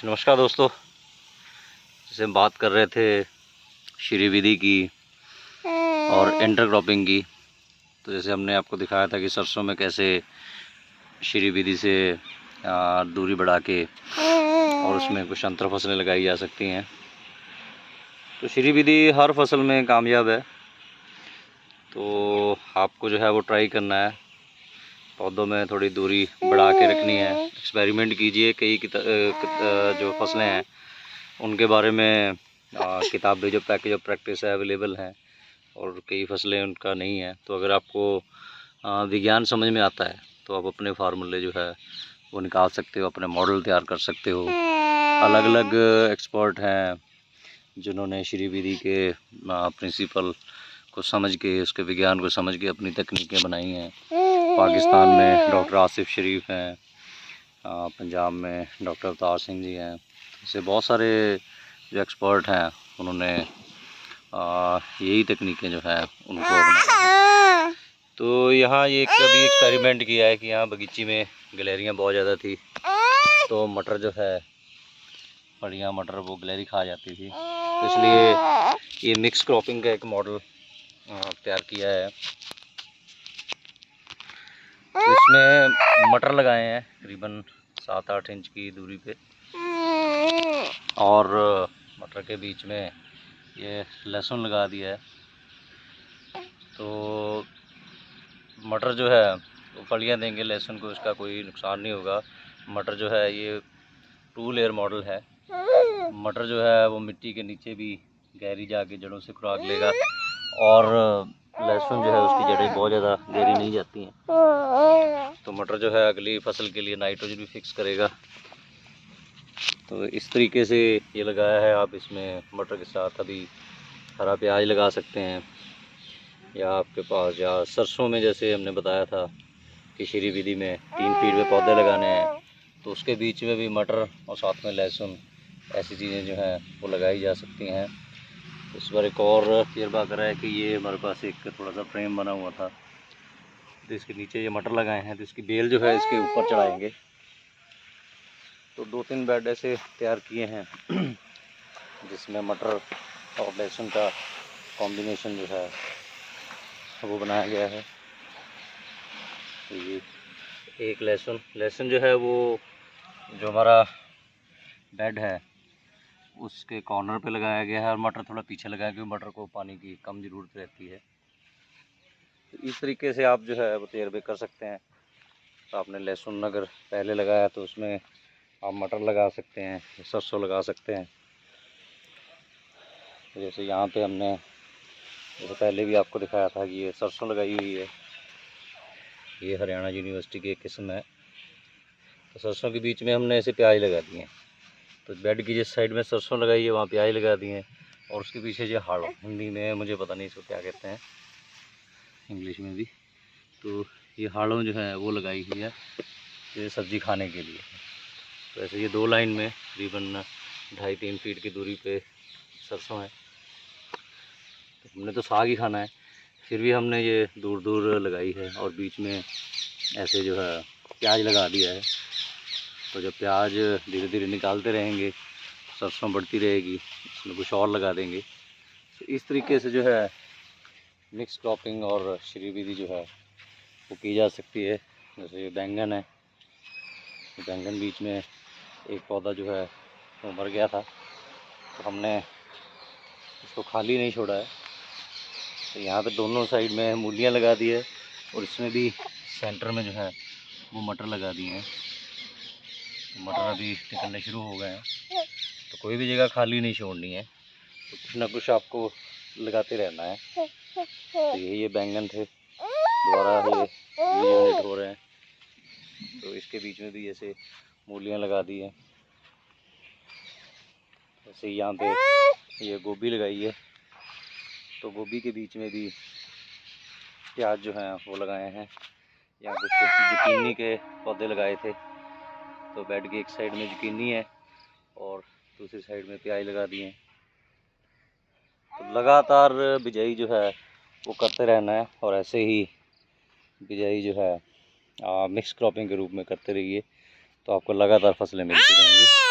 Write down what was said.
नमस्कार दोस्तों, जैसे हम बात कर रहे थे श्री विधि की और इंटरक्रॉपिंग की। तो जैसे हमने आपको दिखाया था कि सरसों में कैसे श्री विधि से दूरी बढ़ा के और उसमें कुछ अंतर फसलें लगाई जा सकती हैं। तो श्री विधि हर फसल में कामयाब है, तो आपको जो है वो ट्राई करना है। पौधों में थोड़ी दूरी बढ़ा के रखनी है, एक्सपेरिमेंट कीजिए। कई जो फसलें हैं उनके बारे में किताबें जो पैकेज ऑफ प्रैक्टिस है अवेलेबल हैं, और कई फसलें उनका नहीं है। तो अगर आपको विज्ञान समझ में आता है तो आप अपने फार्मूले जो है वो निकाल सकते हो, अपने मॉडल तैयार कर सकते हो। अलग अलग एक्सपर्ट हैं जिन्होंने श्री विधि के प्रिंसिपल को समझ के, उसके विज्ञान को समझ के अपनी तकनीकें बनाई हैं। पाकिस्तान में डॉक्टर आसिफ शरीफ हैं, पंजाब में डॉक्टर अवतार सिंह जी हैं। ऐसे बहुत सारे जो एक्सपर्ट हैं उन्होंने यही तकनीकें जो है उनको अपनाया है। तो यहाँ ये कभी एक्सपेरिमेंट किया है कि यहाँ बगीची में गिलहरियाँ बहुत ज़्यादा थी, तो मटर जो है बढ़िया मटर वो गिलहरी खा जाती थी। तो इसलिए ये मिक्स क्रॉपिंग का एक मॉडल तैयार किया है। तो इसमें मटर लगाए हैं करीबन 7-8 इंच की दूरी पे, और मटर के बीच में ये लहसुन लगा दिया है। तो मटर जो है वो फलियाँ देंगे लहसुन को, उसका कोई नुकसान नहीं होगा। मटर जो है ये 2 लेयर मॉडल है। मटर जो है वो मिट्टी के नीचे भी गहरी जाके जड़ों से खुराक लेगा, और लहसुन जो है उसकी जड़ें बहुत ज़्यादा गहरी नहीं जाती हैं। तो मटर जो है अगली फसल के लिए नाइट्रोजन भी फिक्स करेगा। तो इस तरीके से ये लगाया है। आप इसमें मटर के साथ अभी हरा प्याज लगा सकते हैं, या आपके पास या सरसों में जैसे हमने बताया था कि श्री विधि में 3 फीट में पौधे लगाने हैं, तो उसके बीच में भी मटर और साथ में लहसुन, ऐसी चीज़ें जो हैं वो लगाई जा सकती हैं। इस बार एक और तजर्बा करा है कि ये हमारे पास एक थोड़ा सा फ्रेम बना हुआ था, तो इसके नीचे ये मटर लगाए हैं, तो इसकी बेल जो है इसके ऊपर चढ़ाएंगे। तो 2-3 बेड ऐसे तैयार किए हैं जिसमें मटर और लहसुन का कॉम्बिनेशन जो है वो बनाया गया है। तो ये एक लहसुन जो है वो जो हमारा बेड है उसके कॉर्नर पे लगाया गया है, और मटर थोड़ा पीछे लगाया क्योंकि मटर को पानी की कम ज़रूरत रहती है। तो इस तरीके से आप जो है वो तजर्बे कर सकते हैं। तो आपने लहसुन अगर पहले लगाया तो उसमें आप मटर लगा सकते हैं, सरसों लगा सकते हैं। जैसे यहाँ पे हमने जैसे पहले भी आपको दिखाया था कि ये सरसों लगाई हुई है। ये हरियाणा यूनिवर्सिटी की एक किस्म है। तो सरसों के बीच में हमने ऐसे प्याज लगा दिए हैं। तो बेड की जिस साइड में सरसों लगाई है वहाँ प्याज लगा दिए हैं, और उसके पीछे जो हाड़ो, हिंदी में मुझे पता नहीं इसको क्या कहते हैं, इंग्लिश में भी। तो ये हाड़ों जो है वो लगाई हुई है ये सब्ज़ी खाने के लिए। तो ऐसे ये 2 लाइन में तकरीबन 2.5-3 फीट की दूरी पे सरसों है। तो हमने तो साग ही खाना है, फिर भी हमने ये दूर दूर लगाई है, और बीच में ऐसे जो है प्याज लगा दिया है। तो जब प्याज धीरे धीरे निकालते रहेंगे, सरसों बढ़ती रहेगी, इसमें कुछ और लगा देंगे। तो इस तरीके से जो है मिक्स क्रॉपिंग और श्री विधि जो है वो की जा सकती है। जैसे ये बैंगन है, बैंगन बीच में एक पौधा जो है वो मर गया था, तो हमने इसको खाली नहीं छोड़ा है। तो यहाँ पे दोनों साइड में मूलियाँ लगा दी है, और इसमें भी सेंटर में जो है वो मटर लगा दिए हैं। तो मटर अभी निकलने शुरू हो गए हैं। तो कोई भी जगह खाली नहीं छोड़नी है, तो कुछ ना कुछ आपको लगाते रहना है। तो ये बैंगन थे, दोबारा ये यूनिट हो रहे हैं, तो इसके बीच में भी ऐसे मूलियाँ लगा दी हैं। ऐसे यहाँ पे ये गोभी लगाई है, तो गोभी के बीच में भी प्याज जो हैं वो लगाए हैं। यहाँ कुछ जुकीनी के पौधे लगाए थे, तो बेड की एक साइड में जुकीनी है और दूसरी साइड में प्याज लगा दिए हैं। तो लगातार बिजाई जो है वो करते रहना है, और ऐसे ही बिजाई जो है मिक्स क्रॉपिंग के रूप में करते रहिए, तो आपको लगातार फसलें मिलती रहेंगी।